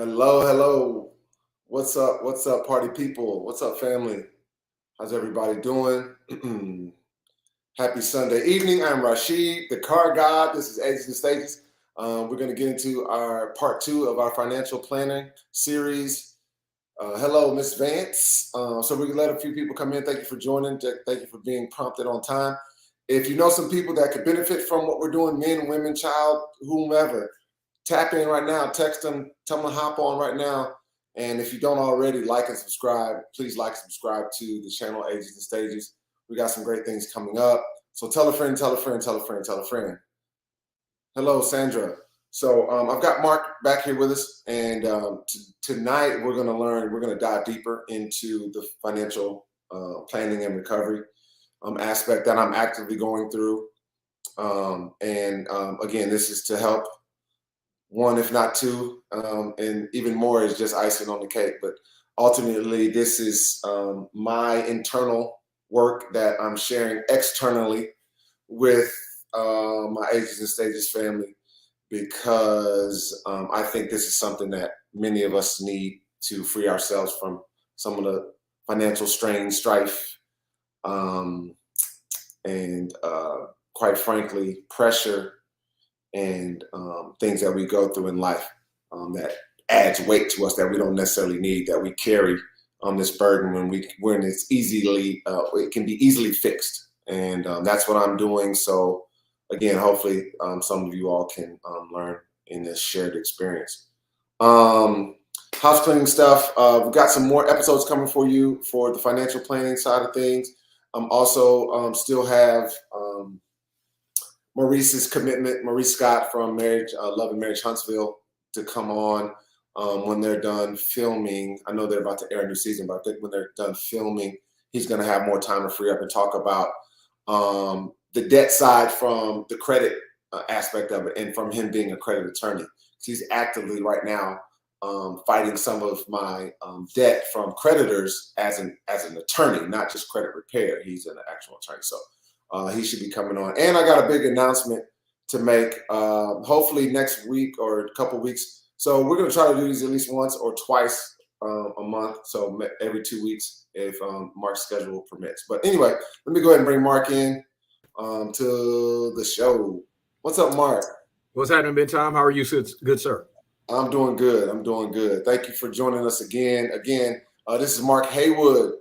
Hello, hello. What's up? What's up, party people? What's up, family? How's everybody doing? Happy Sunday evening. I'm Rashid, the car god. This is Ages and Stages. We're going to get into our part 2 of our financial planning series. Hello, Miss Vance. So we can let a few people come in. Thank you for joining. Thank you for being prompted on time. If you know some people that could benefit from what we're doing, men, women, child, whomever, tap in right now, text them, tell them to hop on right now. And if you don't already, like and subscribe. Please like and subscribe to the channel, Ages and Stages. We got some great things coming up. So tell a friend, tell a friend, tell a friend, tell a friend. Hello, Sandra. So I've got Mark back here with us. And tonight we're going to dive deeper into the financial planning and recovery aspect that I'm actively going through. Again, this is to help one, if not two, and even more is just icing on the cake. But ultimately, this is my internal work that I'm sharing externally with my Ages and Stages family, because I think this is something that many of us need to free ourselves from some of the financial strain, strife, and quite frankly, pressure and things that we go through in life that adds weight to us that we don't necessarily need, that we carry on this burden when it's easily, it can be easily fixed. And that's what I'm doing. So again, hopefully some of you all can learn in this shared experience. House cleaning stuff. We've got some more episodes coming for you for the financial planning side of things. Also still have Maurice's commitment, Maurice Scott from Love and Marriage Huntsville, to come on when they're done filming. I know they're about to air a new season, but I think when they're done filming, he's going to have more time to free up and talk about the debt side from the credit aspect of it, and from him being a credit attorney. He's actively right now fighting some of my debt from creditors as an attorney, not just credit repair. He's an actual attorney. So he should be coming on. And I got a big announcement to make, hopefully next week or a couple weeks. So we're going to try to do these at least once or twice a month. So every 2 weeks if Mark's schedule permits. But anyway, let me go ahead and bring Mark in to the show. What's up, Mark? What's happening, Big Time? How are you, good sir? I'm doing good. I'm doing good. Thank you for joining us again. This is Mark Haywood,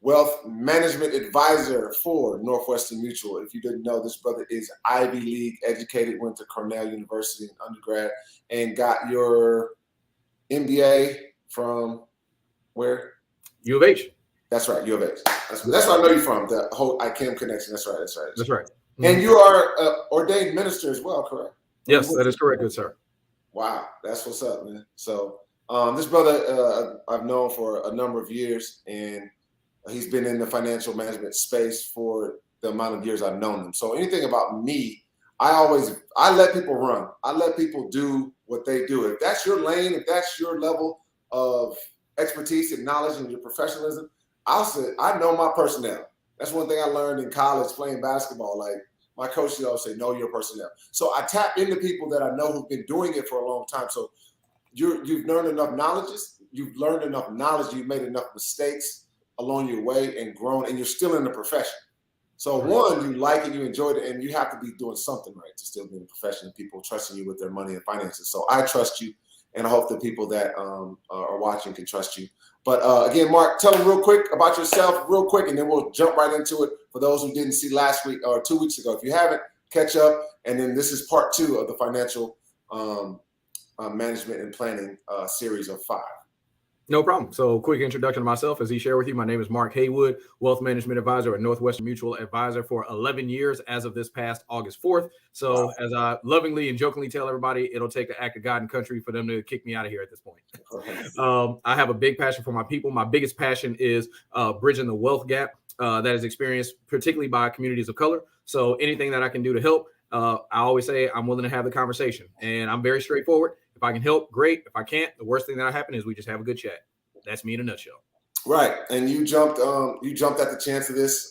Wealth Management Advisor for Northwestern Mutual. If you didn't know, this brother is Ivy League educated, went to Cornell University in undergrad, and got your MBA from where? U of H. That's right, U of H. That's where I know you from, the whole ICAM connection. That's right. That's right. Mm-hmm. And you are an ordained minister as well, correct? Yes, that is correct, good sir. Wow, that's what's up, man. So this brother I've known for a number of years, and he's been in the financial management space for the amount of years I've known him. So anything about me, I let people run. I let people do what they do. If that's your lane, if that's your level of expertise and knowledge and your professionalism, I know my personnel. That's one thing I learned in college playing basketball. Like my coach would always say, know your personnel. So I tap into people that I know who've been doing it for a long time. So you've learned enough knowledge. You've made enough mistakes along your way and grown, and you're still in the profession. So one, you like it, you enjoyed it, and you have to be doing something right to still be in the profession, and people trusting you with their money and finances. So I trust you, and I hope the people that are watching can trust you. But again, Mark, tell them real quick about yourself, real quick, and then we'll jump right into it for those who didn't see last week or 2 weeks ago. If you haven't, catch up. And then this is part 2 of the financial management and planning series of 5. No problem. So quick introduction to myself. As he shared with you, my name is Mark Haywood, Wealth Management Advisor at Northwestern Mutual Advisor for 11 years as of this past August 4th. So as I lovingly and jokingly tell everybody, it'll take an act of God and country for them to kick me out of here at this point. I have a big passion for my people. My biggest passion is bridging the wealth gap that is experienced particularly by communities of color. So anything that I can do to help, I always say I'm willing to have the conversation, and I'm very straightforward. If I can help, great. If I can't, the worst thing that'll happen is we just have a good chat. That's me in a nutshell. Right, and you jumped at the chance of this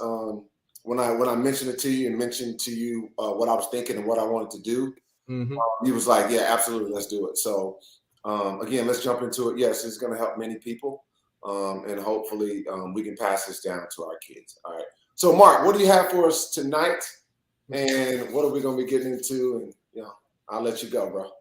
when I mentioned it to you and mentioned to you what I was thinking and what I wanted to do. Mm-hmm. He was like, "Yeah, absolutely, let's do it." So again, let's jump into it. Yes, it's going to help many people. And hopefully we can pass this down to our kids. All right. So Mark, what do you have for us tonight? And what are we going to be getting into? And, I'll let you go, bro.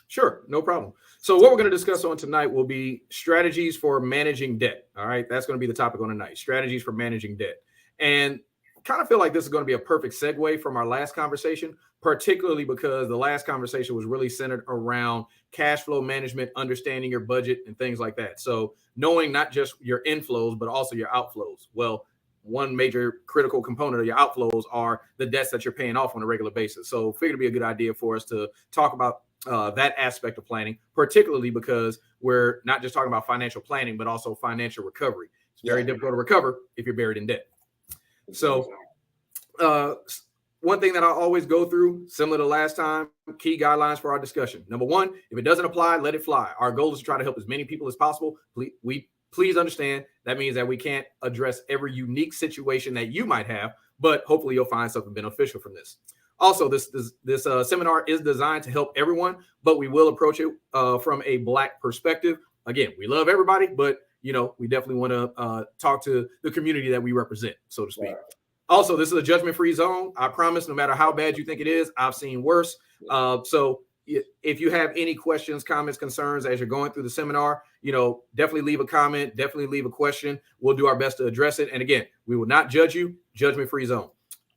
Sure, no problem. So what we're going to discuss on tonight will be strategies for managing debt. All right, that's going to be the topic on tonight, strategies for managing debt. And kind of feel like this is going to be a perfect segue from our last conversation, particularly because the last conversation was really centered around cash flow management, understanding your budget and things like that. So knowing not just your inflows, but also your outflows. Well, one major critical component of your outflows are the debts that you're paying off on a regular basis. So figured it'd be a good idea for us to talk about that aspect of planning, particularly because we're not just talking about financial planning, but also financial recovery. It's very difficult to recover if you're buried in debt. So one thing that I always go through, similar to last time, key guidelines for our discussion. Number one, if it doesn't apply, let it fly. Our goal is to try to help as many people as possible. Please understand that means that we can't address every unique situation that you might have, but hopefully you'll find something beneficial from this. Also, this seminar is designed to help everyone, but we will approach it from a Black perspective. Again, we love everybody, but we definitely want to talk to the community that we represent, so to speak. Right. Also, this is a judgment-free zone. I promise, no matter how bad you think it is, I've seen worse. So if you have any questions, comments, concerns as you're going through the seminar, definitely leave a comment, definitely leave a question. We'll do our best to address it. And again, we will not judge you, judgment-free zone.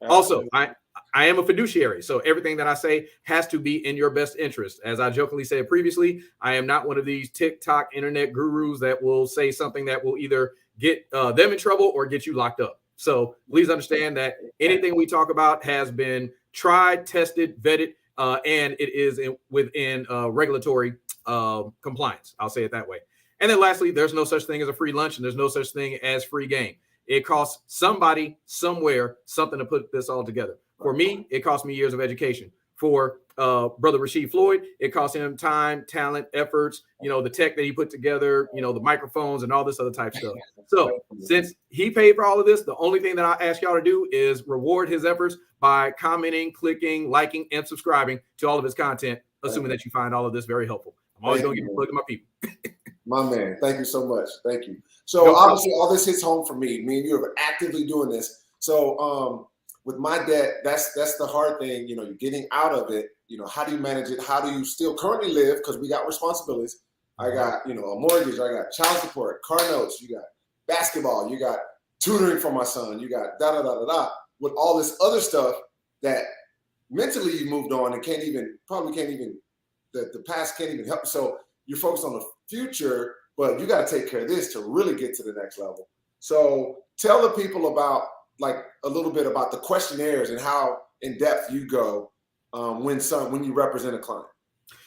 Absolutely. Also, I am a fiduciary, so everything that I say has to be in your best interest. As I jokingly said previously, I am not one of these TikTok internet gurus that will say something that will either get them in trouble or get you locked up. So please understand that anything we talk about has been tried, tested, vetted, and it is within regulatory compliance. I'll say it that way. And then lastly, there's no such thing as a free lunch, and there's no such thing as free game. It costs somebody somewhere something to put this all together. For me, it cost me years of education. For Brother Rasheed Floyd, it cost him time, talent, efforts, the tech that he put together, the microphones and all this other type stuff. So since he paid for all of this, the only thing that I ask y'all to do is reward his efforts by commenting, clicking, liking, and subscribing to all of his content, assuming that you find all of this very helpful. I'm always going to give a plug to my people. My man, thank you so much. Thank you. So obviously all this hits home for me. Me and you are actively doing this. So with my debt, that's the hard thing. You're getting out of it. How do you manage it? How do you still currently live? Because we got responsibilities. I got, a mortgage. I got child support, car notes. You got basketball. You got tutoring for my son. You got da-da-da-da-da. With all this other stuff that mentally you moved on and the past can't even help. So you're focused on the future, but you got to take care of this to really get to the next level. So tell the people about a little bit about the questionnaires and how in depth you go when you represent a client.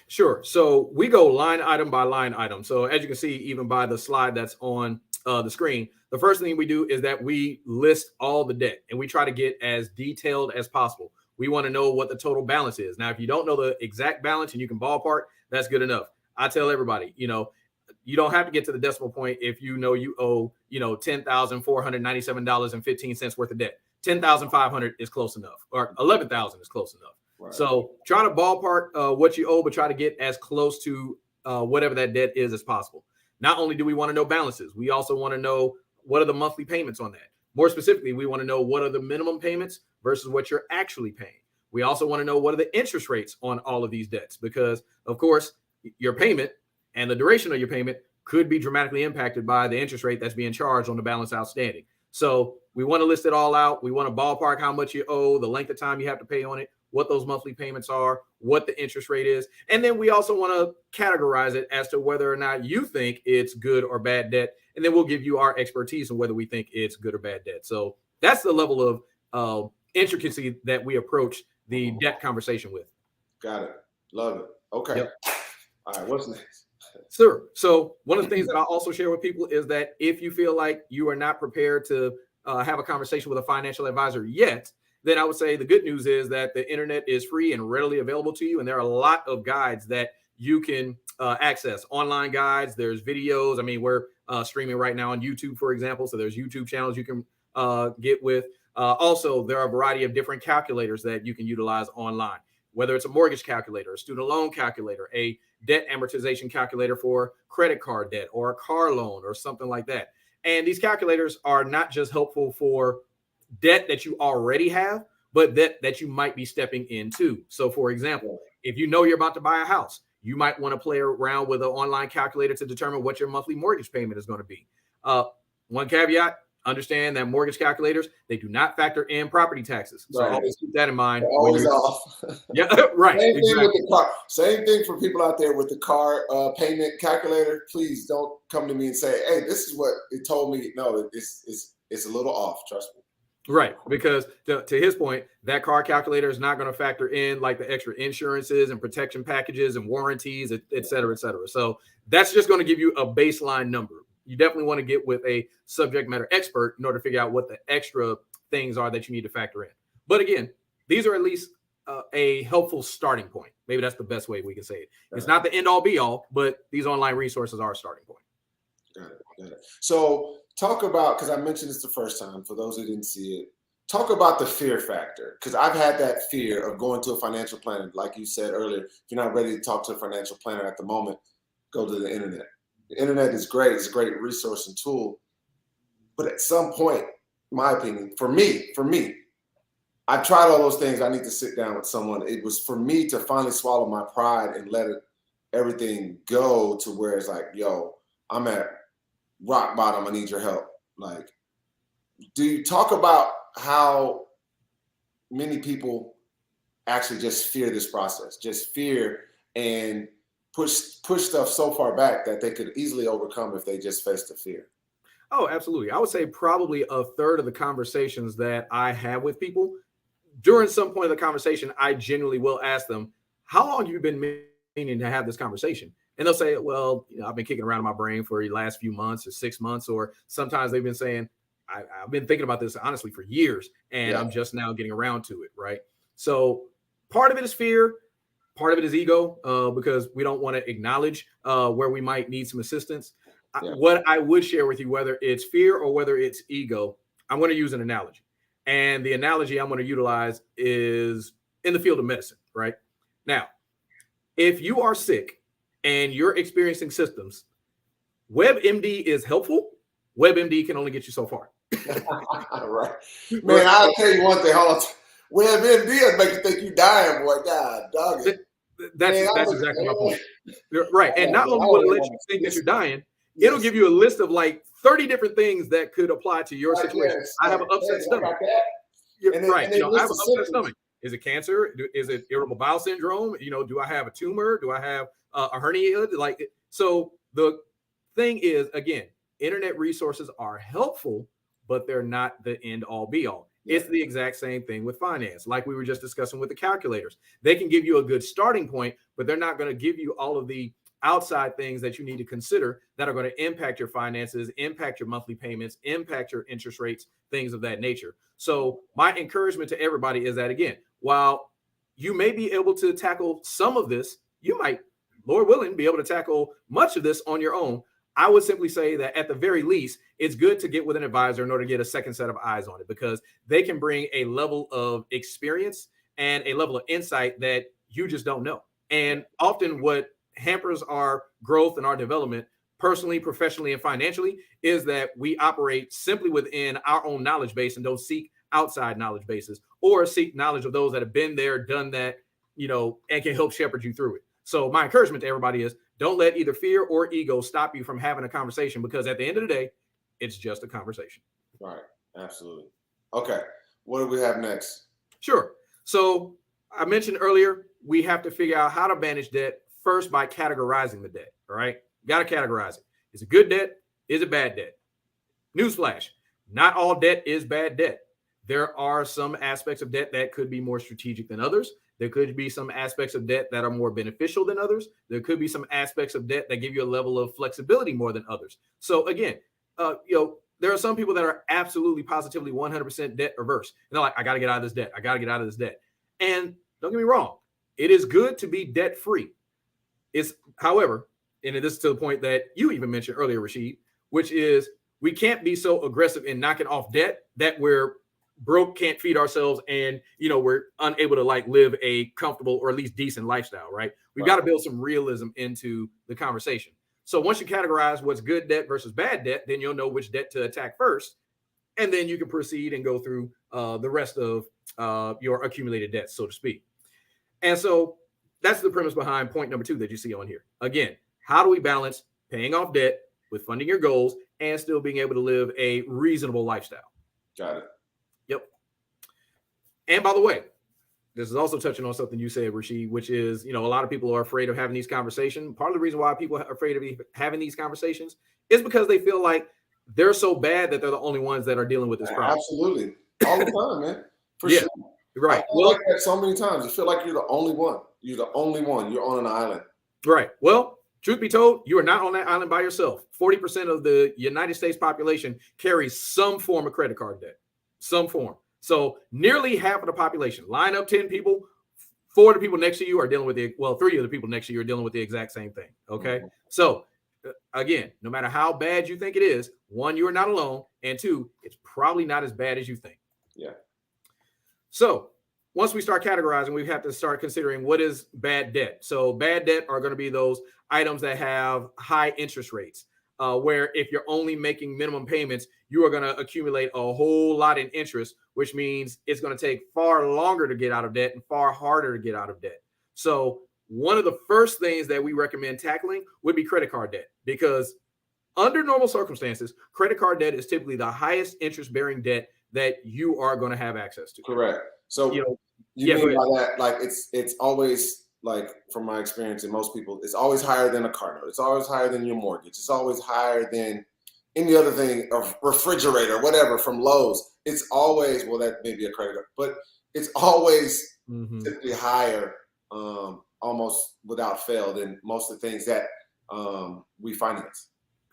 Sure. So we go line item by line item. So as you can see, even by the slide that's on the screen, the first thing we do is that we list all the debt and we try to get as detailed as possible. We want to know what the total balance is. Now, if you don't know the exact balance and you can ballpark, that's good enough. I tell everybody, you don't have to get to the decimal point if you owe, $10,497.15 worth of debt. $10,500 is close enough, or $11,000 is close enough. Right. So try to ballpark what you owe, but try to get as close to whatever that debt is as possible. Not only do we want to know balances, we also want to know what are the monthly payments on that. More specifically, we want to know what are the minimum payments versus what you're actually paying. We also want to know what are the interest rates on all of these debts, because of course, your payment and the duration of your payment could be dramatically impacted by the interest rate that's being charged on the balance outstanding. So we want to list it all out. We want to ballpark how much you owe, the length of time you have to pay on it, what those monthly payments are, what the interest rate is. And then we also want to categorize it as to whether or not you think it's good or bad debt. And then we'll give you our expertise on whether we think it's good or bad debt. So that's the level of intricacy that we approach the debt conversation with. Got it. Love it. Okay. Yep. All right. What's next? Sure. So one of the things that I also share with people is that if you feel like you are not prepared to have a conversation with a financial advisor yet, then I would say the good news is that the internet is free and readily available to you. And there are a lot of guides that you can access, online guides. There's videos. I mean, we're streaming right now on YouTube, for example. So there's YouTube channels you can get with. Also, there are a variety of different calculators that you can utilize online, whether it's a mortgage calculator, a student loan calculator, a debt amortization calculator for credit card debt or a car loan or something like that. And these calculators are not just helpful for debt that you already have, but that you might be stepping into. So for example, if you know you're about to buy a house, you might want to play around with an online calculator to determine what your monthly mortgage payment is going to be. One caveat, understand that mortgage calculators, they do not factor in property taxes. So always keep that in mind. They're always off. Yeah, right. Same thing with the car. Same thing for people out there with the car payment calculator. Please don't come to me and say, hey, this is what it told me. No, it's a little off. Trust me. Right, because to his point, that car calculator is not going to factor in like the extra insurances and protection packages and warranties, et cetera, et cetera. So that's just going to give you a baseline number. You definitely want to get with a subject matter expert in order to figure out what the extra things are that you need to factor in. But again, these are at least a helpful starting point. Maybe that's the best way we can say it. It's not the end all be all, but these online resources are a starting point. Got it. So talk about, because I mentioned this the first time, for those who didn't see it, talk about the fear factor, because I've had that fear of going to a financial planner. Like you said earlier, if you're not ready to talk to a financial planner at the moment, go to the internet. The internet is great. It's a great resource and tool. But at some point, my opinion, for me, I've tried all those things. I need to sit down with someone. It was for me to finally swallow my pride and let everything go to where it's like, yo, I'm at rock bottom. I need your help. Like, do you talk about how many people actually just fear this process, just fear and push stuff so far back that they could easily overcome if they just face the fear? Oh, absolutely. I would say probably a third of the conversations that I have with people, during some point of the conversation, I genuinely will ask them, how long have you been meaning to have this conversation? And they'll say, well, I've been kicking around in my brain for the last few months or 6 months, or sometimes they've been saying, I've been thinking about this honestly for years, and I'm just now getting around to it, right? So part of it is fear. Part of it is ego, because we don't want to acknowledge where we might need some assistance. What I would share with you, whether it's fear or whether it's ego, I'm going to use an analogy. And the analogy I'm going to utilize is in the field of medicine, right? Now, if you are sick and you're experiencing symptoms, WebMD is helpful. WebMD can only get you so far. Right. Man, I'll tell you one thing. Hold on. WebMD will make you think you dying, boy. God, dog it. That's exactly my point. Right. And not only will it let you think that you're dying, it'll give you a list of like 30 different things that could apply to your situation. Yes. I have an upset stomach. Right. I have an upset stomach. Is it cancer? Is it irritable bowel syndrome? Do I have a tumor? Do I have a hernia? So the thing is, again, internet resources are helpful, but they're not the end all be all. It's the exact same thing with finance. Like we were just discussing with the calculators, they can give you a good starting point, but they're not going to give you all of the outside things that you need to consider that are going to impact your finances, impact your monthly payments, impact your interest rates, things of that nature. So my encouragement to everybody is that, again, while you may be able to tackle some of this, you might, Lord willing, be able to tackle much of this on your own. I would simply say that at the very least, it's good to get with an advisor in order to get a second set of eyes on it, because they can bring a level of experience and a level of insight that you just don't know. And often what hampers our growth and our development personally, professionally, and financially is that we operate simply within our own knowledge base and don't seek outside knowledge bases or seek knowledge of those that have been there, done that, and can help shepherd you through it. So my encouragement to everybody is don't let either fear or ego stop you from having a conversation, because at the end of the day, it's just a conversation. Right. Absolutely. Okay. What do we have next? Sure. So I mentioned earlier, we have to figure out how to manage debt first by categorizing the debt. All right. You got to categorize it. Is it good debt? Is it bad debt? Newsflash. Not all debt is bad debt. There are some aspects of debt that could be more strategic than others. There could be some aspects of debt that are more beneficial than others. There could be some aspects of debt that give you a level of flexibility more than others. So again, there are some people that are absolutely positively 100% debt averse. And they're like, I got to get out of this debt. I got to get out of this debt. And don't get me wrong, it is good to be debt free. However, and this is to the point that you even mentioned earlier, Rashid, which is we can't be so aggressive in knocking off debt that we're broke, can't feed ourselves, and we're unable to like live a comfortable or at least decent lifestyle, right? We've got to build some realism into the conversation. So once you categorize what's good debt versus bad debt, then you'll know which debt to attack first, and then you can proceed and go through the rest of your accumulated debts, so to speak. And so that's the premise behind point number 2 that you see on here. Again, how do we balance paying off debt with funding your goals and still being able to live a reasonable lifestyle? Got it. Yep. And by the way, this is also touching on something you said, Rasheed, which is, a lot of people are afraid of having these conversations. Part of the reason why people are afraid of having these conversations is because they feel like they're so bad that they're the only ones that are dealing with this problem. Absolutely. All the time, man. For sure. Right. I feel like that so many times. You feel like you're the only one. You're the only one. You're on an island. Right. Well, truth be told, you are not on that island by yourself. 40% of the United States population carries some form of credit card debt, some form. So nearly half of the population, line up 10 people, 4 of the people next to you are dealing with 3 of the people next to you are dealing with the exact same thing. Okay. Mm-hmm. So again, no matter how bad you think it is, 1, you are not alone. And 2, it's probably not as bad as you think. Yeah. So once we start categorizing, we have to start considering what is bad debt. So bad debt are going to be those items that have high interest rates, where if you're only making minimum payments, you are going to accumulate a whole lot in interest, which means it's going to take far longer to get out of debt and far harder to get out of debt. So one of the first things that we recommend tackling would be credit card debt, because under normal circumstances, credit card debt is typically the highest interest-bearing debt that you are going to have access to. Correct. So you mean by that, like it's always, like, from my experience and most people, it's always higher than a car note. It's always higher than your mortgage. It's always higher than any other thing, a refrigerator, whatever, from Lowe's. It's always, well, that may be a credit card, but it's always typically higher, almost without fail, than most of the things that we finance.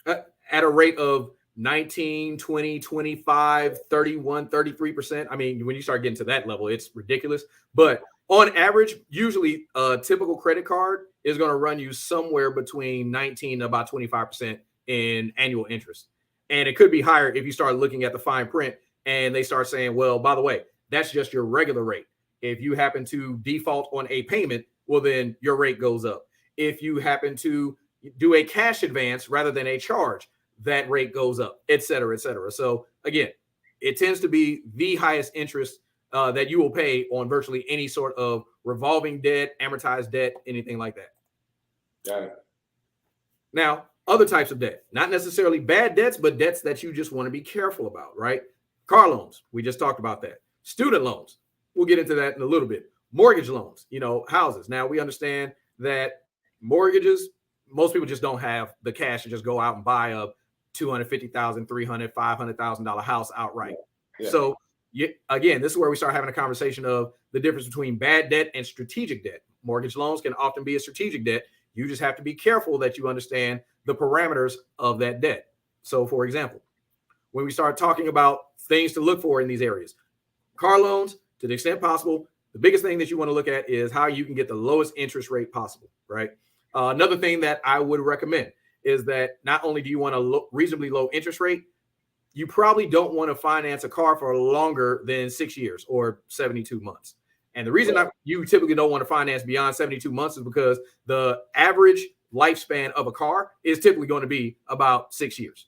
At a rate of 19, 20, 25, 31, 33%. I mean, when you start getting to that level, it's ridiculous. But on average, usually a typical credit card is going to run you somewhere between 19 to about 25% in annual interest. And it could be higher if you start looking at the fine print and they start saying, well, by the way, that's just your regular rate. If you happen to default on a payment, well, then your rate goes up. If you happen to do a cash advance rather than a charge, that rate goes up, et cetera, et cetera. So again, it tends to be the highest interest that you will pay on virtually any sort of revolving debt, amortized debt, anything like that. Got it. Now, other types of debt, not necessarily bad debts, but debts that you just want to be careful about, right? Car loans, we just talked about that. Student loans, we'll get into that in a little bit. Mortgage loans, houses. Now, we understand that mortgages, most people just don't have the cash to just go out and buy a $250,000, $300,000, $500,000 house outright. Yeah. So again, this is where we start having a conversation of the difference between bad debt and strategic debt. Mortgage loans can often be a strategic debt. You just have to be careful that you understand the parameters of that debt. So for example, when we start talking about things to look for in these areas, car loans, to the extent possible, the biggest thing that you want to look at is how you can get the lowest interest rate possible, right? Another thing that I would recommend is that not only do you want a reasonably low interest rate, you probably don't want to finance a car for longer than 6 years or 72 months. And the reason you typically don't want to finance beyond 72 months is because the average lifespan of a car is typically going to be about 6 years.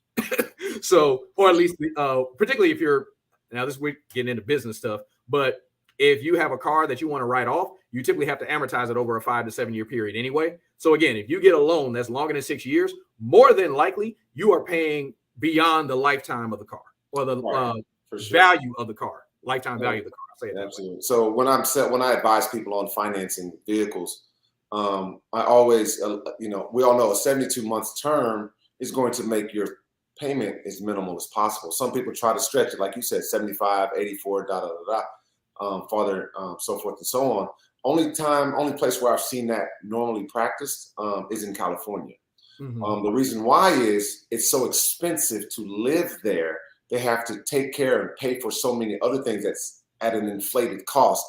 So, or at least, particularly if you're, now this we're getting into business stuff, but if you have a car that you want to write off, you typically have to amortize it over a 5 to 7 year period anyway. So again, if you get a loan that's longer than 6 years, more than likely you are paying beyond the lifetime of the car or the value of the car, lifetime value of the car. I'll say it absolutely. So when I advise people on financing vehicles, I always, we all know a 72 months term is going to make your payment as minimal as possible. Some people try to stretch it, like you said, 75, 84, farther, so forth and so on. Only place where I've seen that normally practiced is in California. Mm-hmm. The reason why is it's so expensive to live there. They have to take care and pay for so many other things that's at an inflated cost,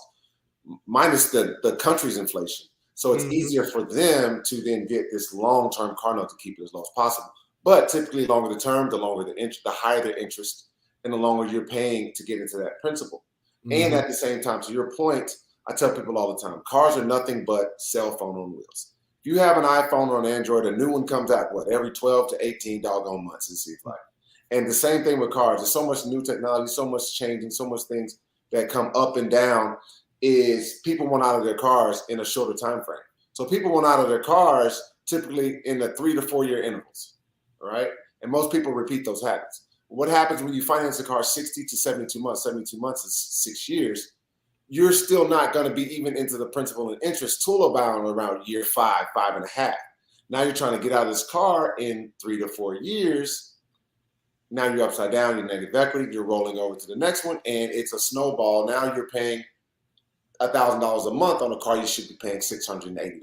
minus the country's inflation. So it's easier for them to then get this long-term car note to keep it as low as possible. But typically, longer the term, the longer the interest, the higher the interest, and the longer you're paying to get into that principal. Mm-hmm. And at the same time, to your point, I tell people all the time, cars are nothing but cell phone on wheels. If you have an iPhone or an Android, a new one comes out, every 12 to 18 doggone months, it seems like. And the same thing with cars. There's so much new technology, so much changing, so much things that come up and down, is people want out of their cars in a shorter time frame. So people want out of their cars typically in the 3 to 4 year intervals, all right? And most people repeat those habits. What happens when you finance a car 60 to 72 months? 72 months is 6 years. You're still not going to be even into the principal and interest till around year 5.5. Now you're trying to get out of this car in 3 to 4 years. Now you're upside down, you're negative equity, you're rolling over to the next one, and it's a snowball. Now you're paying $1,000 a month on a car you should be paying $680.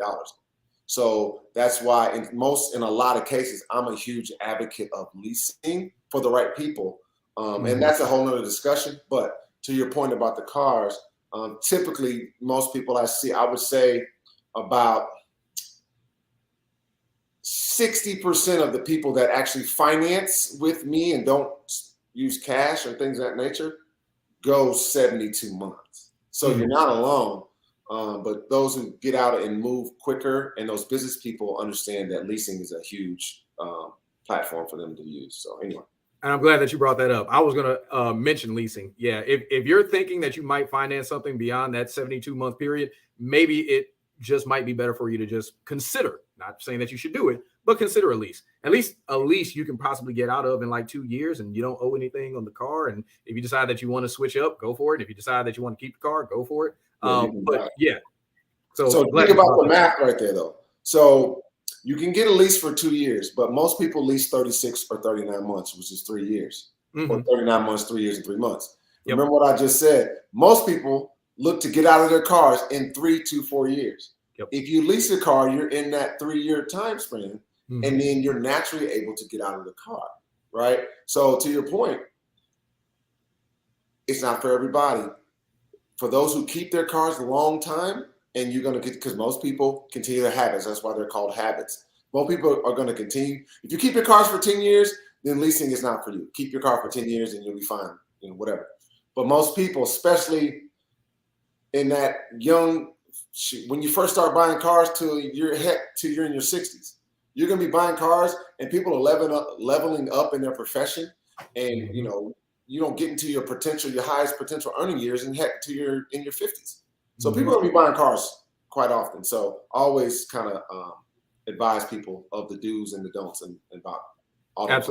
So that's why in a lot of cases, I'm a huge advocate of leasing for the right people. And that's a whole nother discussion. But to your point about the cars, typically most people I would say about 60% of the people that actually finance with me and don't use cash or things of that nature go 72 months. So you're not alone. But those who get out and move quicker, and those business people understand that leasing is a huge platform for them to use. So anyway. And I'm glad that you brought that up. I was going to mention leasing. Yeah. If you're thinking that you might finance something beyond that 72-month period, maybe it just might be better for you to just consider, not saying that you should do it, but consider a lease. At least a lease you can possibly get out of in like 2 years, and you don't owe anything on the car. And if you decide that you want to switch up, go for it. If you decide that you want to keep the car, go for it. But yeah. So think about the math right there, though. So you can get a lease for 2 years, but most people lease 36 or 39 months, which is 3 years, or 39 months, 3 years and 3 months. Remember what I just said? Most people look to get out of their cars in 3 to 4 years. If you lease a car, you're in that 3 year time span, and then you're naturally able to get out of the car, right? So to your point, it's not for everybody. For those who keep their cars a long time, and you're going to get, because most people continue their habits. That's why they're called habits. Most people are going to continue. If you keep your cars for 10 years, then leasing is not for you. Keep your car for 10 years and you'll be fine, whatever. But most people, especially in that young, when you first start buying cars till you're in your 60s, you're going to be buying cars, and people are leveling up in their profession. And, you don't get into your highest potential earning years and till you're in your 50s. So people are going to be buying cars quite often. So always kind of advise people of the do's and the don'ts and about all that.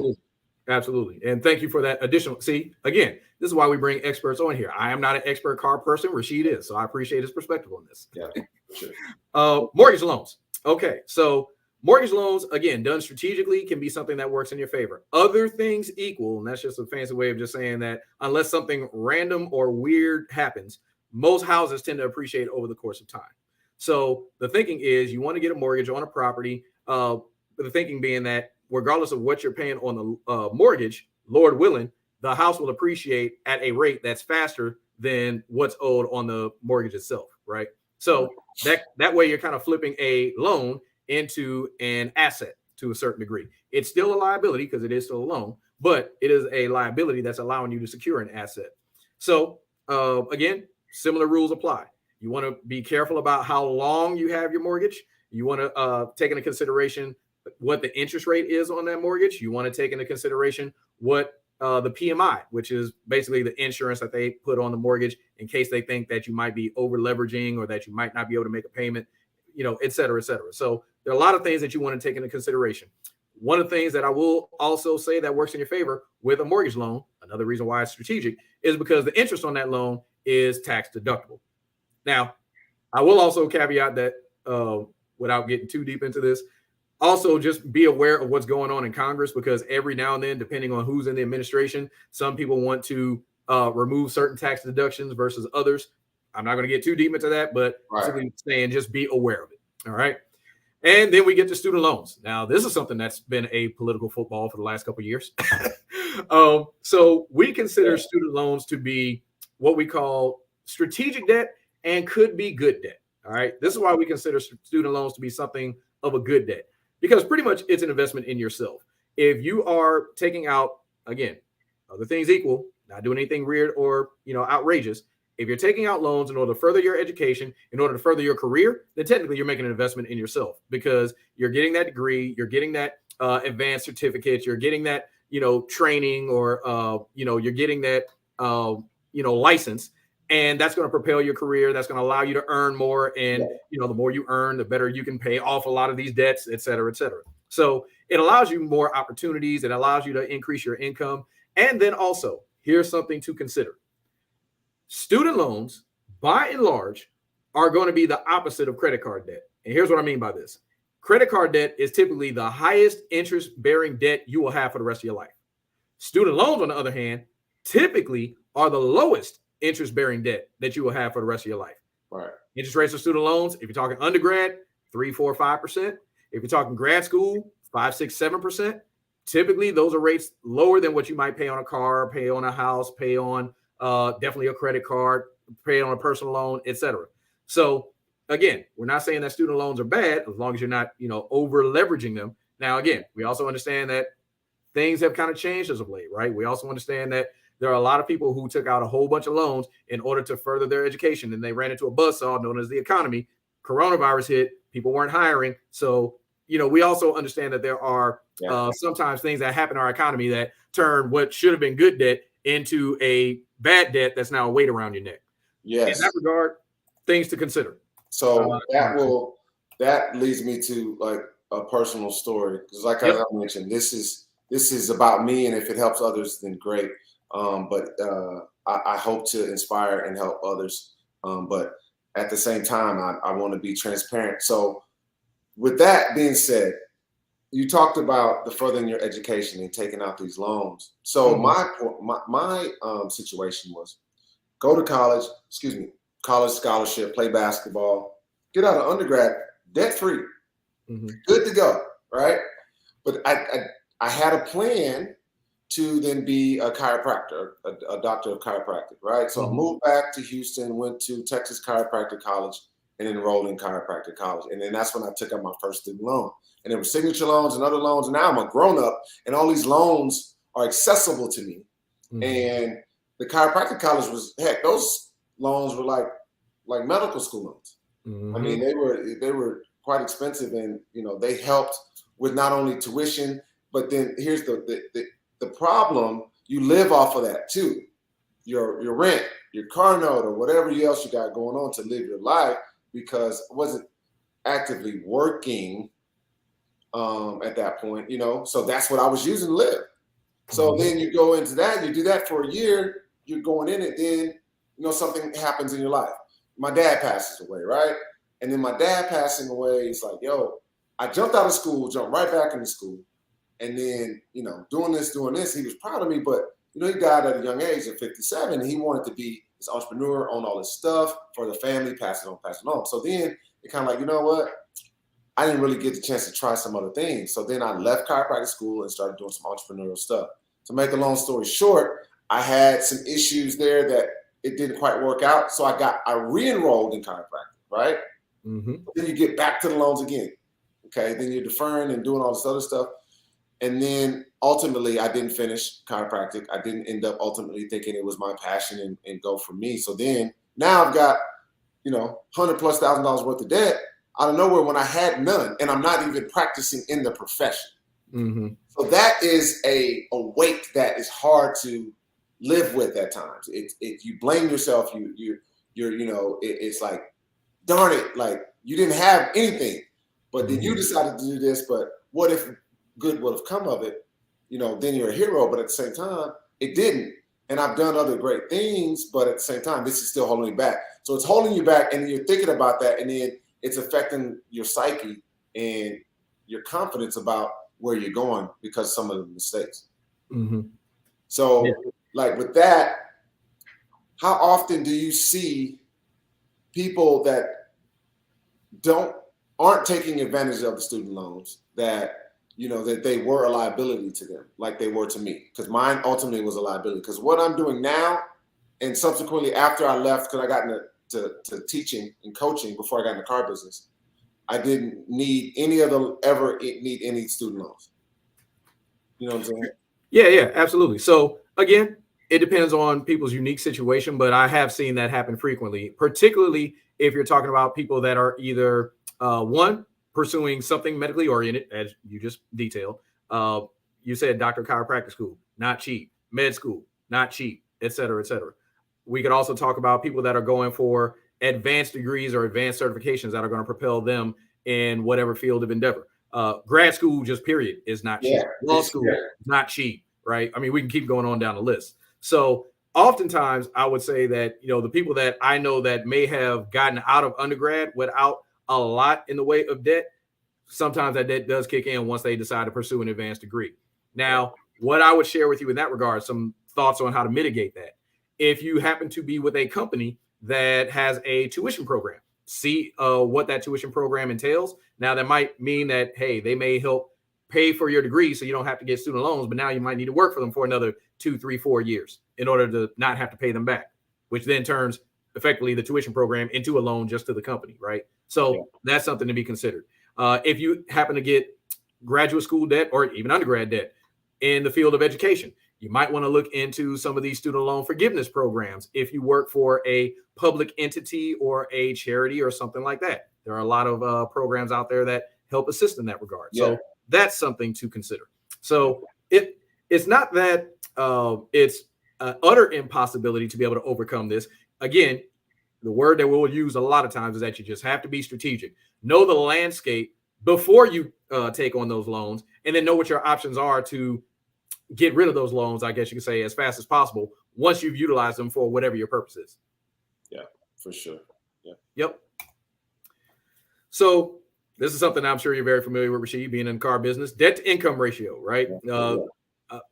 Absolutely. And thank you for that additional. See, again, this is why we bring experts on here. I am not an expert car person. Rashid is. So I appreciate his perspective on this. Yeah, sure. Mortgage loans. Okay. So mortgage loans, again, done strategically, can be something that works in your favor. Other things equal, and that's just a fancy way of just saying that unless something random or weird happens, most houses tend to appreciate over the course of time. So the thinking is you want to get a mortgage on a property. The thinking being that regardless of what you're paying on the mortgage, Lord willing, the house will appreciate at a rate that's faster than what's owed on the mortgage itself, right? So that way you're kind of flipping a loan into an asset to a certain degree. It's still a liability because it is still a loan, but it is a liability that's allowing you to secure an asset. So again, similar rules apply. You want to be careful about how long you have your mortgage. You want to take into consideration what the interest rate is on that mortgage. You want to take into consideration what the PMI, which is basically the insurance that they put on the mortgage in case they think that you might be over leveraging or that you might not be able to make a payment, et cetera, et cetera. So there are a lot of things that you want to take into consideration. One of the things that I will also say that works in your favor with a mortgage loan, another reason why it's strategic, is because the interest on that loan is tax deductible. Now, I will also caveat that without getting too deep into this, also just be aware of what's going on in Congress, because every now and then, depending on who's in the administration, some people want to remove certain tax deductions versus others. I'm not going to get too deep into that, but simply saying just be aware of it. All right. And then we get to student loans. Now, this is something that's been a political football for the last couple of years. So we consider student loans to be what we call strategic debt and could be good debt. All right. This is why we consider student loans to be something of a good debt, because pretty much it's an investment in yourself. If you are taking out, again, other things equal, not doing anything weird or, outrageous. If you're taking out loans in order to further your education, in order to further your career, then technically you're making an investment in yourself, because you're getting that degree, you're getting that advanced certificate, you're getting that, training, or, you're getting that, license. And that's going to propel your career. That's going to allow you to earn more. And, the more you earn, the better you can pay off a lot of these debts, et cetera, et cetera. So it allows you more opportunities. It allows you to increase your income. And then also, here's something to consider. Student loans, by and large, are going to be the opposite of credit card debt. And here's what I mean by this. Credit card debt is typically the highest interest-bearing debt you will have for the rest of your life. Student loans, on the other hand, typically are the lowest interest-bearing debt that you will have for the rest of your life. Right. Interest rates for student loans, if you're talking undergrad, 3, 4, 5%. If you're talking grad school, 5, 6, 7%. Typically, those are rates lower than what you might pay on a car, pay on a house, pay on definitely a credit card, pay on a personal loan, etc. So again, we're not saying that student loans are bad as long as you're not, over leveraging them. Now, again, we also understand that things have kind of changed as of late, right? We also understand that there are a lot of people who took out a whole bunch of loans in order to further their education, and they ran into a buzzsaw known as the economy. Coronavirus hit, people weren't hiring. So, we also understand that there are sometimes things that happen in our economy that turn what should have been good debt into a bad debt that's now a weight around your neck. Yes. In that regard, things to consider. So that leads me to like a personal story, because like I mentioned, this is about me, and if it helps others, then great. But I hope to inspire and help others. But at the same time, I want to be transparent. So with that being said, you talked about the furthering your education and taking out these loans. So my situation was go to college, college scholarship, play basketball, get out of undergrad, debt free, good to go, right? But I had a plan to then be a chiropractor, a doctor of chiropractic, right? So I moved back to Houston, went to Texas Chiropractic College, and enrolled in chiropractic college. And then that's when I took out my first student loan. And there were signature loans and other loans. And now I'm a grown up, and all these loans are accessible to me. And the chiropractic college was, heck, those loans were like medical school loans. I mean, they were quite expensive, and they helped with not only tuition, but then here's the problem: you live off of that too, your rent, your car note, or whatever else you got going on to live your life, because I wasn't actively working at that point, so that's what I was using to live. So then you go into that, you do that for a year, you're going in it, then something happens in your life. My dad passes away, right? And then my dad passing away, it's like, I jumped out of school, jumped right back into school. And then, doing this, he was proud of me, but, he died at a young age at 57, and he wanted to be this entrepreneur, own all this stuff for the family, pass it on. So then it kind of like, you know what? I didn't really get the chance to try some other things. So then I left chiropractic school and started doing some entrepreneurial stuff. To make a long story short, I had some issues there that it didn't quite work out. So I re-enrolled in chiropractic, right? Then you get back to the loans again. Okay, then you're deferring and doing all this other stuff. And then ultimately, I didn't finish chiropractic. I didn't end up ultimately thinking it was my passion and go for me. So then now I've got, $100,000+ worth of debt out of nowhere when I had none, and I'm not even practicing in the profession. So that is a weight that is hard to live with at times. If you blame yourself, it's like, darn it, like you didn't have anything, but then you decided to do this. But what if good would have come of it? Then you're a hero. But at the same time, it didn't. And I've done other great things, but at the same time, this is still holding me back. So it's holding you back, and you're thinking about that, and then it's affecting your psyche and your confidence about where you're going because of some of the mistakes. So like with that, how often do you see people that aren't taking advantage of the student loans, that that they were a liability to them, like they were to me? Because mine ultimately was a liability. Because what I'm doing now, and subsequently after I left, because I got into teaching and coaching before I got in the car business, I didn't need ever need any student loans. You know what I'm saying? Yeah, absolutely. So again, It depends on people's unique situation, but I have seen that happen frequently, particularly if you're talking about people that are either one, pursuing something medically oriented, as you just detailed. Uh, you said doctor chiropractic school, not cheap. Med school, not cheap, et cetera, et cetera. We could also talk about people that are going for advanced degrees or advanced certifications that are going to propel them in whatever field of endeavor. Grad school, just period, is not cheap. Law school, not cheap, right? I mean, we can keep going on down the list. So oftentimes I would say that, the people that I know that may have gotten out of undergrad without a lot in the way of debt, sometimes that debt does kick in once they decide to pursue an advanced degree. Now, what I would share with you in that regard, some thoughts on how to mitigate that. If you happen to be with a company that has a tuition program, see what that tuition program entails. Now, that might mean that, hey, they may help pay for your degree so you don't have to get student loans, but now you might need to work for them for another 2, 3, 4 years in order to not have to pay them back, which then turns effectively the tuition program into a loan just to the company, right? So that's something to be considered. If you happen to get graduate school debt or even undergrad debt in the field of education, you might want to look into some of these student loan forgiveness programs if you work for a public entity or a charity or something like that. There are a lot of programs out there that help assist in that regard. So that's something to consider. So it's not that it's an utter impossibility to be able to overcome this. Again, the word that we'll use a lot of times is that you just have to be strategic. Know the landscape before you take on those loans, and then know what your options are to get rid of those loans, I guess you could say, as fast as possible once you've utilized them for whatever your purpose is. Yeah, for sure. Yeah. Yep. So this is something I'm sure you're very familiar with, Rashid, being in the car business. Debt to income ratio, right?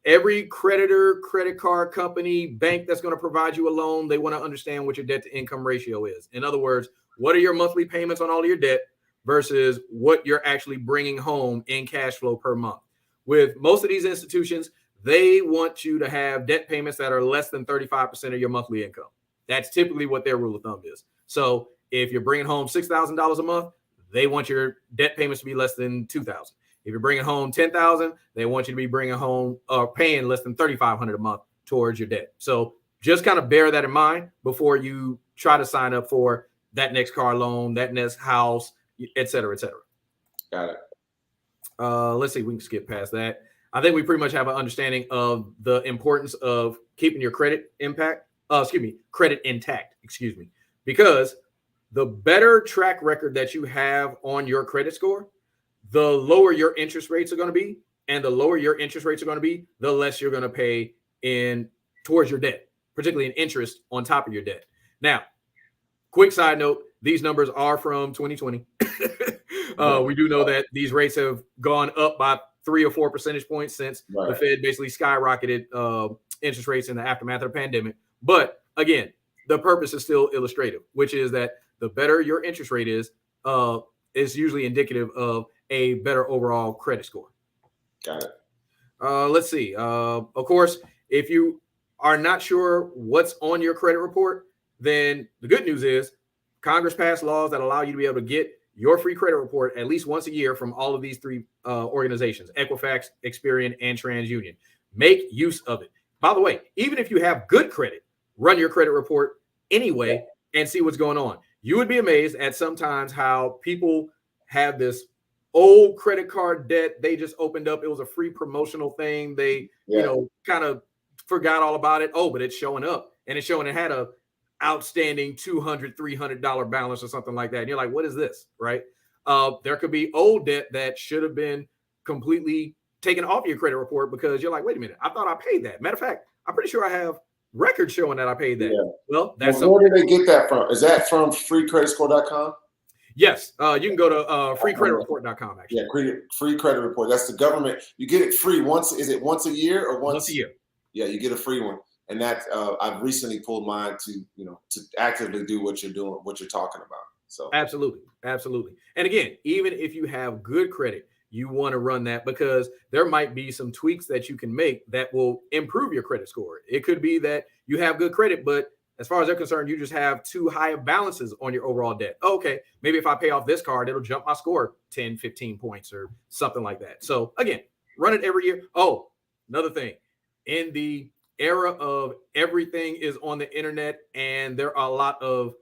Every creditor, credit card company, bank that's going to provide you a loan, they want to understand what your debt to income ratio is. In other words, what are your monthly payments on all of your debt versus what you're actually bringing home in cash flow per month. With most of these institutions, they want you to have debt payments that are less than 35% of your monthly income. That's typically what their rule of thumb is. So if you're bringing home $6,000 a month, they want your debt payments to be less than $2,000. If you're bringing home $10,000, they want you to be bringing home paying less than $3,500 a month towards your debt. So just kind of bear that in mind before you try to sign up for that next car loan, that next house, et cetera, et cetera. Got it. Let's see, we can skip past that. I think we pretty much have an understanding of the importance of keeping your credit credit intact, because the better track record that you have on your credit score, the lower your interest rates are going to be. And the lower your interest rates are going to be, the less you're going to pay in towards your debt, particularly in interest on top of your debt. Now, quick side note, these numbers are from 2020. We do know that these rates have gone up by 3 or 4 percentage points since the Fed basically skyrocketed interest rates in the aftermath of the pandemic. But again, the purpose is still illustrative, which is that the better your interest rate is usually indicative of a better overall credit score. Got it. Let's see. Of course, if you are not sure what's on your credit report, then the good news is Congress passed laws that allow you to be able to get your free credit report at least once a year from all of these three organizations: Equifax, Experian, and TransUnion. Make use of it. By the way, even if you have good credit, run your credit report anyway and see what's going on. You would be amazed at sometimes how people have this old credit card debt they just opened up. It was a free promotional thing. They, kind of forgot all about it. Oh, but it's showing up, and it's showing it had a outstanding $200, $300 balance or something like that. And you're like, what is this? Right. There could be old debt that should have been completely taken off your credit report because you're like, wait a minute, I thought I paid that. Matter of fact, I'm pretty sure I have records showing that I paid that. Yeah. Well, that's where did they get that from? Is that from freecreditscore.com? Yes. You can go to freecreditreport.com actually. Yeah, free credit report. That's the government. You get it free once. Is it once a year or once a year? Yeah, you get a free one. And that I've recently pulled mine to actively do what you're doing, what you're talking about. So absolutely. And again, even if you have good credit, you want to run that because there might be some tweaks that you can make that will improve your credit score. It could be that you have good credit, but as far as they're concerned, you just have too high of balances on your overall debt. Okay, maybe if I pay off this card, it'll jump my score 10, 15 points or something like that. So again, run it every year. Oh, another thing, in the era of everything is on the internet and there are a lot of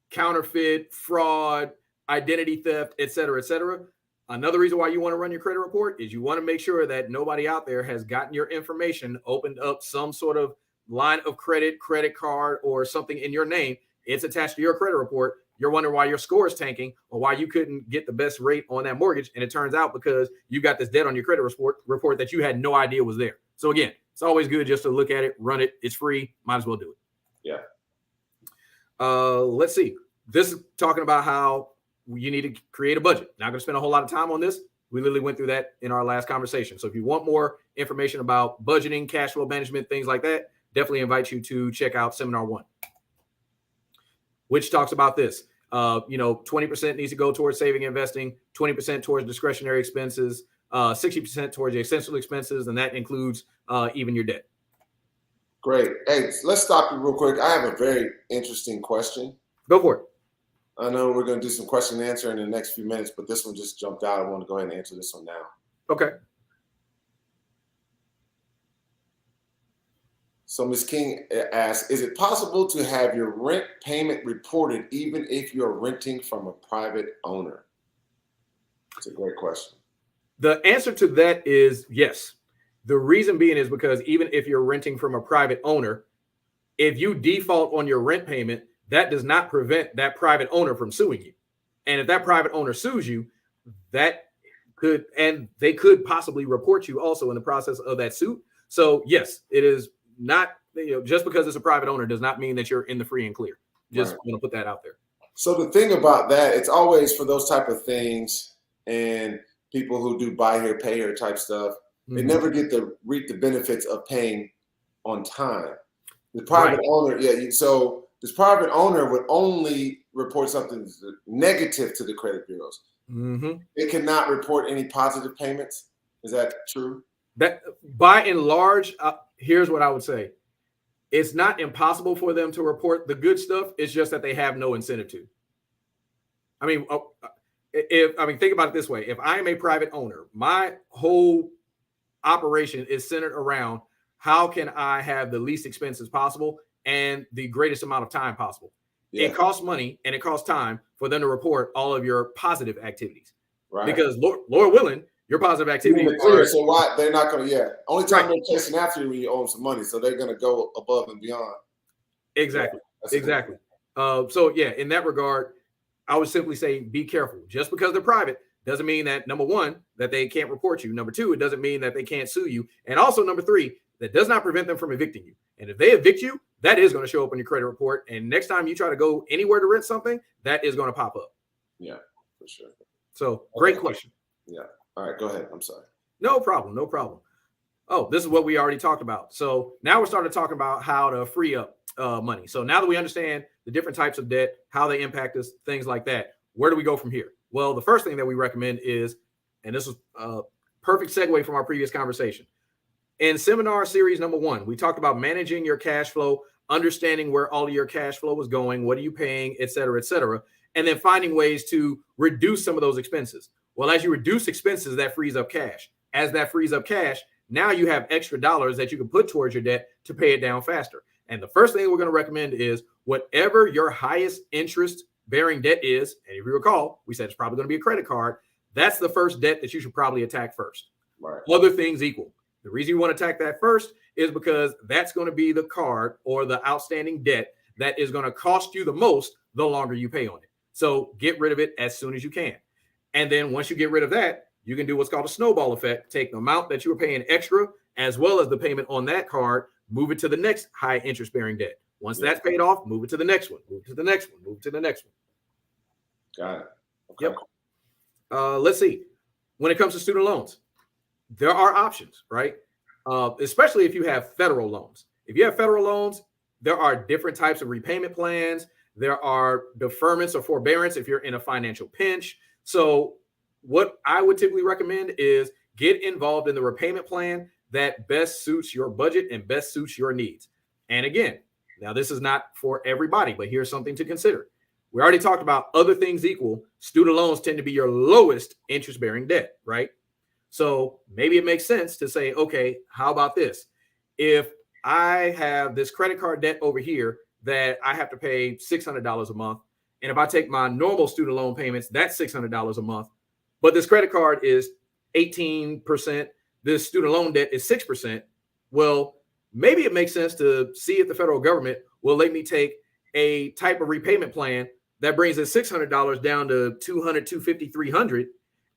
counterfeit, fraud, identity theft, et cetera, another reason why you want to run your credit report is you want to make sure that nobody out there has gotten your information, opened up some sort of line of credit, credit card, or something in your name. It's attached to your credit report. You're wondering why your score is tanking or why you couldn't get the best rate on that mortgage. And it turns out because you got this debt on your credit report that you had no idea was there. So again, it's always good just to look at it, run it. It's free. Might as well do it. Yeah. Let's see. This is talking about how you need to create a budget. Not going to spend a whole lot of time on this. We literally went through that in our last conversation. So if you want more information about budgeting, cash flow management, things like that, definitely invite you to check out Seminar 1, which talks about this. 20% needs to go towards saving and investing, 20% towards discretionary expenses, 60% towards your essential expenses, and that includes even your debt. Great. Hey, let's stop you real quick. I have a very interesting question. Go for it. I know we're going to do some question and answer in the next few minutes, but this one just jumped out. I want to go ahead and answer this one now. Okay. So Ms. King asks, is it possible to have your rent payment reported even if you're renting from a private owner? It's a great question. The answer to that is yes. The reason being is because even if you're renting from a private owner, if you default on your rent payment, that does not prevent that private owner from suing you. And if that private owner sues you, they could possibly report you also in the process of that suit. So yes, it is not, just because it's a private owner does not mean that you're in the free and clear. Just want to put that out there. So the thing about that, it's always for those type of things and people who do buy here, pay here type stuff, they never get to reap the benefits of paying on time. The private owner, so this private owner would only report something negative to the credit bureaus. It cannot report any positive payments. Is that true? That by and large, here's what I would say. It's not impossible for them to report the good stuff. It's just that they have no incentive to. Think about it this way. If I am a private owner, my whole operation is centered around how can I have the least expenses possible and the greatest amount of time possible. It costs money and it costs time for them to report all of your positive activities. Right. Because Lord willing, your positive activities clear. So why they're not going to? Only time they're chasing after you when you owe them some money. So they're going to go above and beyond. Exactly. Exactly. In that regard, I would simply say be careful. Just because they're private doesn't mean that, number one, that they can't report you. Number two, it doesn't mean that they can't sue you. And also, number three, that does not prevent them from evicting you. And if they evict you, that is going to show up on your credit report. And next time you try to go anywhere to rent something, that is going to pop up. Yeah, for sure. So great question. Yeah. All right, go ahead. I'm sorry. No problem. No problem. Oh, this is what we already talked about. So now we're starting talking about how to free up money. So now that we understand the different types of debt, how they impact us, things like that, where do we go from here? Well, the first thing that we recommend is, and this is a perfect segue from our previous conversation. In seminar series number 1, we talked about managing your cash flow, understanding where all of your cash flow is going, what are you paying, et cetera, and then finding ways to reduce some of those expenses. Well, as you reduce expenses, that frees up cash. As that frees up cash, now you have extra dollars that you can put towards your debt to pay it down faster. And the first thing we're going to recommend is whatever your highest interest bearing debt is, and if you recall, we said it's probably going to be a credit card, that's the first debt that you should probably attack first. Right. Other things equal. The reason you want to attack that first is because that's going to be the card or the outstanding debt that is going to cost you the most the longer you pay on it. So get rid of it as soon as you can. And then once you get rid of that, you can do what's called a snowball effect. Take the amount that you were paying extra, as well as the payment on that card, move it to the next high interest bearing debt. Once that's paid off, move it to the next one, move it to the next one, move it to the next one. Got it. Okay. Yep. Let's see. When it comes to student loans, there are options, right? Especially if you have federal loans. If you have federal loans, there are different types of repayment plans. There are deferments or forbearance if you're in a financial pinch. So what I would typically recommend is get involved in the repayment plan that best suits your budget and best suits your needs. And again, now this is not for everybody, but here's something to consider. We already talked about other things equal. Student loans tend to be your lowest interest bearing debt, right? So maybe it makes sense to say, okay, how about this? If I have this credit card debt over here that I have to pay $600 a month. And if I take my normal student loan payments, that's $600 a month. But this credit card is 18%. This student loan debt is 6%. Well, maybe it makes sense to see if the federal government will let me take a type of repayment plan that brings the $600 down to $200, $250, $300.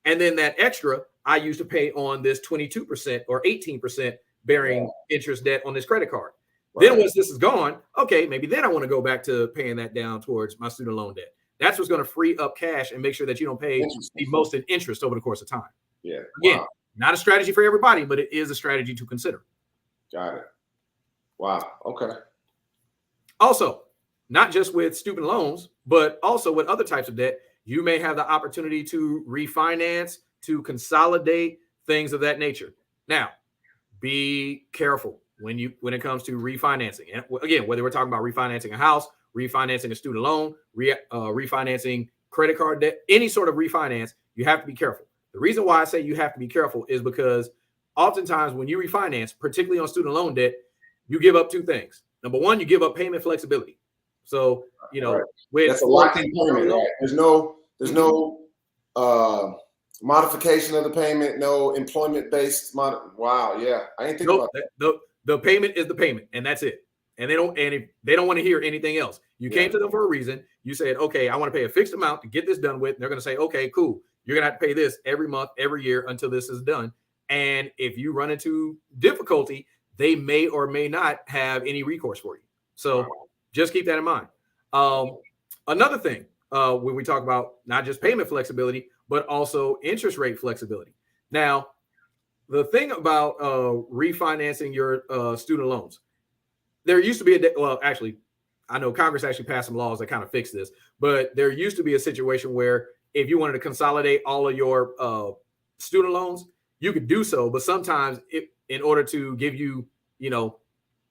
And then that extra I used to pay on this 22% or 18% bearing interest debt on this credit card. Right. Then once this is gone, okay, maybe then I want to go back to paying that down towards my student loan debt. That's what's going to free up cash and make sure that you don't pay the most in interest over the course of time. Yeah. Again, not a strategy for everybody, but it is a strategy to consider. Got it. Wow. Okay. Also, not just with student loans, but also with other types of debt, you may have the opportunity to refinance, to consolidate, things of that nature. Now, be careful when it comes to refinancing. And again, whether we're talking about refinancing a house, refinancing a student loan, refinancing credit card debt, any sort of refinance, you have to be careful. The reason why I say you have to be careful is because oftentimes when you refinance, particularly on student loan debt, you give up two things. Number one, you give up payment flexibility. So, right. That's a locked-in payment, right? There's no modification of the payment, no employment-based wow, yeah. I ain't thinking about that. The payment is the payment, and that's it. And they don't want to hear anything else. You came to them for a reason. You said, okay, I want to pay a fixed amount to get this done with. And they're going to say, okay, cool. You're going to have to pay this every month, every year until this is done. And if you run into difficulty, they may or may not have any recourse for you. So just keep that in mind. Another thing, when we talk about not just payment flexibility, but also interest rate flexibility. Now, the thing about refinancing your student loans, there used to be I know Congress actually passed some laws that kind of fix this, but there used to be a situation where if you wanted to consolidate all of your student loans, you could do so. But sometimes in order to give you,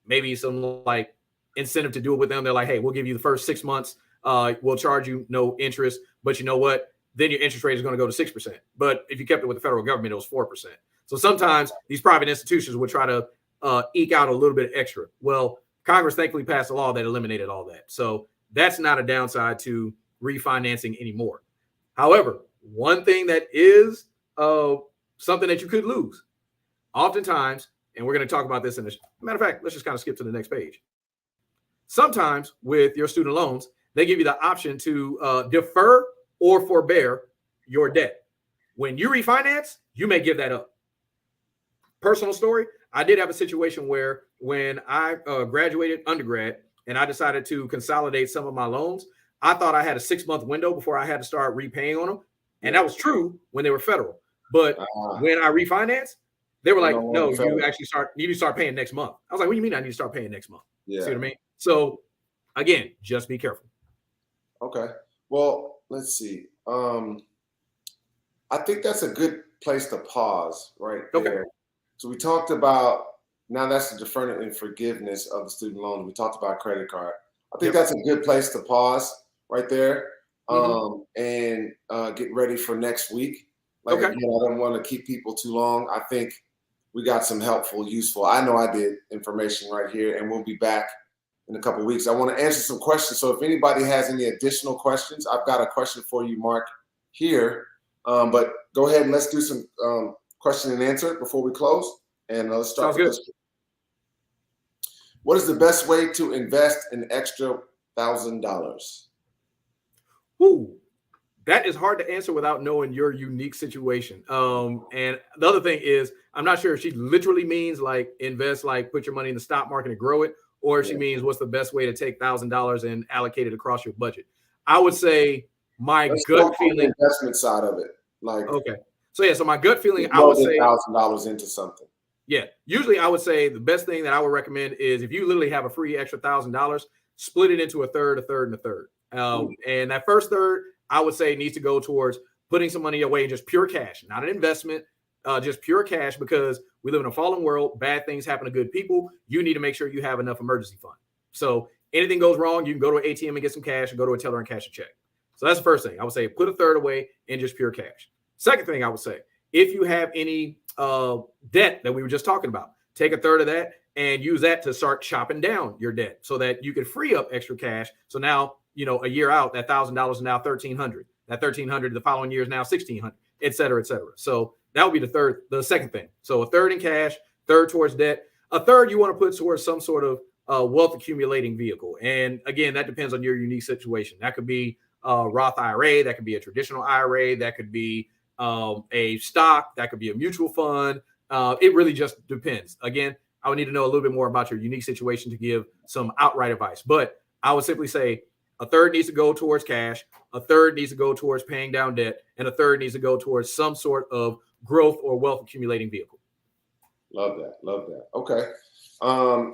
maybe some like incentive to do it with them, they're like, hey, we'll give you the first 6 months. We'll charge you no interest, but you know what? Then your interest rate is going to go to 6%. But if you kept it with the federal government, it was 4%. So sometimes these private institutions would try to eke out a little bit extra. Well, Congress thankfully passed a law that eliminated all that. So that's not a downside to refinancing anymore. However, one thing that is something that you could lose, oftentimes, and we're going to talk about this in this. Matter of fact, let's just kind of skip to the next page. Sometimes with your student loans, they give you the option to defer or forbear your debt. When you refinance, you may give that up. Personal story, I did have a situation where when I graduated undergrad and I decided to consolidate some of my loans, I thought I had a 6-month window before I had to start repaying on them. And that was true when they were federal. But when I refinanced, they were like, no, you need to start paying next month. I was like, what do you mean I need to start paying next month? Yeah. See what I mean? So again, just be careful. Okay. Well, let's see. I think that's a good place to pause right there. Okay. So we talked about, now that's the deferment and forgiveness of the student loans. We talked about credit card. I think that's a good place to pause right there and get ready for next week. Like, again, I don't want to keep people too long. I think we got some helpful, useful, I know I did, information right here, and we'll be back in a couple of weeks. I want to answer some questions. So if anybody has any additional questions, I've got a question for you, Mark, here. But go ahead and let's do some question and answer before we close. And let's start with this. What is the best way to invest an extra $1,000? Ooh, that is hard to answer without knowing your unique situation. And the other thing is, I'm not sure if she literally means like invest, like put your money in the stock market and grow it, or if she means what's the best way to take $1,000 and allocate it across your budget. I would say let's gut feeling, the investment side of it. Like, okay. So my gut feeling, I would say $1,000 into something. Yeah. Usually I would say the best thing that I would recommend is if you literally have a free extra $1,000, split it into a third, and a third. And that first third, I would say needs to go towards putting some money away in just pure cash, not an investment, just pure cash, because we live in a fallen world. Bad things happen to good people. You need to make sure you have enough emergency fund. So anything goes wrong, you can go to an ATM and get some cash and go to a teller and cash a check. So that's the first thing. I would say put a third away in just pure cash. Second thing I would say, if you have any debt that we were just talking about, take a third of that and use that to start chopping down your debt so that you can free up extra cash. So now, a year out, that $1,000 is now $1,300. That $1,300 the following year is now $1,600, et cetera, et cetera. So that would be the second thing. So a third in cash, third towards debt. A third you want to put towards some sort of wealth accumulating vehicle. And again, that depends on your unique situation. That could be a Roth IRA, that could be a traditional IRA, that could be a stock, that could be a mutual fund. It really just depends. Again, I would need to know a little bit more about your unique situation to give some outright advice. But I would simply say a third needs to go towards cash, a third needs to go towards paying down debt, and a third needs to go towards some sort of growth or wealth accumulating vehicle. Love that. Love that. Okay.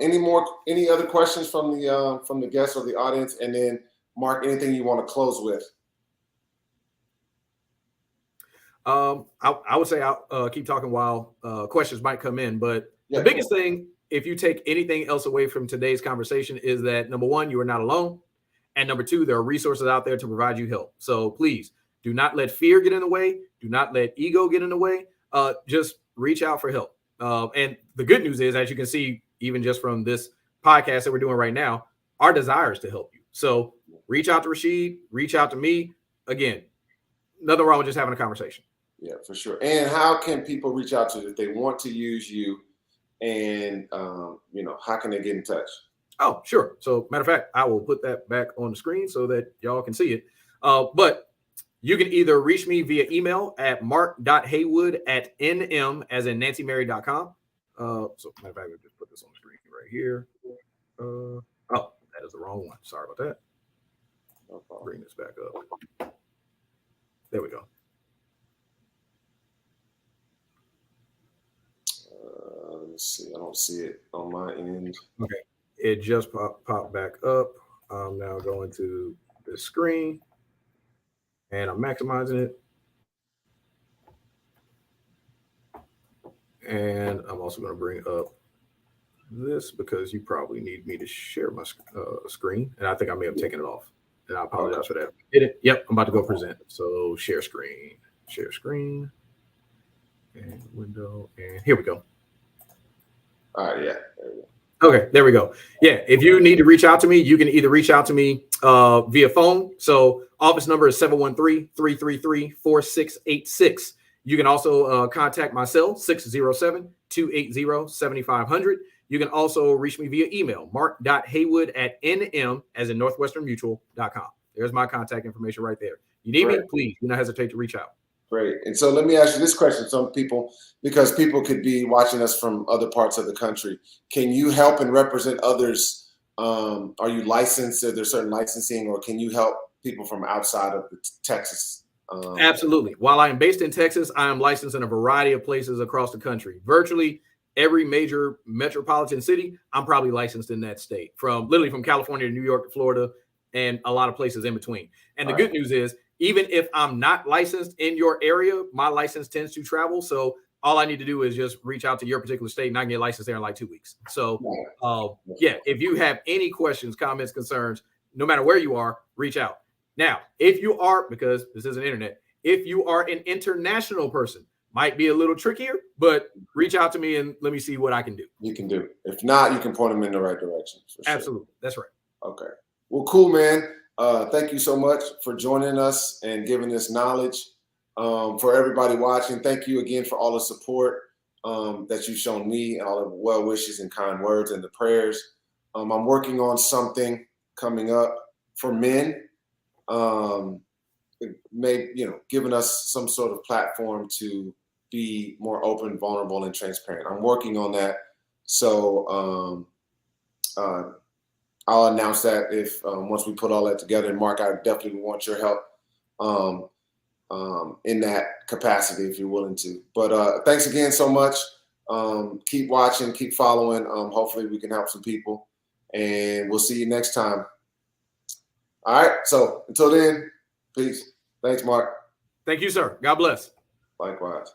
Any other questions from the guests or the audience? And then Mark, anything you want to close with? I would say I'll keep talking while questions might come in, but the biggest thing, if you take anything else away from today's conversation, is that number one, you are not alone. And number two, there are resources out there to provide you help. So please do not let fear get in the way. Do not let ego get in the way. Just reach out for help. And the good news is, as you can see, even just from this podcast that we're doing right now, our desire is to help you. So reach out to Rashid, reach out to me. Again, nothing wrong with just having a conversation. Yeah, for sure. And how can people reach out to you if they want to use you? And, how can they get in touch? Oh, sure. So matter of fact, I will put that back on the screen so that y'all can see it. But you can either reach me via email at mark.haywood@nm, as in NancyMary.com. So matter of fact, I'll just put this on the screen right here. Oh, that is the wrong one. Sorry about that. I'll bring this back up. There we go. Let me see. I don't see it on my end. Okay. It just popped back up. I'm now going to the screen and I'm maximizing it. And I'm also going to bring up this because you probably need me to share my screen. And I think I may have taken it off. And I apologize for that. Yep, I'm about to go present. So share screen, and window, and here we go. All right, yeah. There we go. Okay, there we go. Yeah, if you need to reach out to me, you can either reach out to me via phone. So office number is 713-333-4686. You can also contact my cell, 607-280-7500. You can also reach me via email, mark.haywood@nm, as in northwesternmutual.com. There's my contact information right there. You need me, please do not hesitate to reach out. Great. And so let me ask you this question. Because people could be watching us from other parts of the country. Can you help and represent others? Are you licensed? Are there certain licensing, or can you help people from outside of Texas? Absolutely. While I am based in Texas, I am licensed in a variety of places across the country. Virtually every major metropolitan city, I'm probably licensed in that state, from California to New York to Florida, and a lot of places in between. And the good news is, even if I'm not licensed in your area, my license tends to travel. So all I need to do is just reach out to your particular state and I can get licensed there in like 2 weeks. So if you have any questions, comments, concerns, no matter where you are, reach out. Now, if you are, because this isn't internet, if you are an international person, might be a little trickier, but reach out to me and let me see what I can do. You can do. If not, you can point them in the right direction. For sure. Absolutely. That's right. Okay. Well, cool, man. Thank you so much for joining us and giving us knowledge. For everybody watching, thank you again for all the support that you've shown me, and all the well wishes and kind words and the prayers. I'm working on something coming up for men, giving us some sort of platform to be more open, vulnerable, and transparent. I'm working on that. So I'll announce that if once we put all that together. And Mark, I definitely want your help in that capacity if you're willing to. But thanks again so much. Keep watching, keep following. Hopefully we can help some people, and we'll see you next time. All right. So until then, peace. Thanks, Mark. Thank you, sir. God bless. Likewise.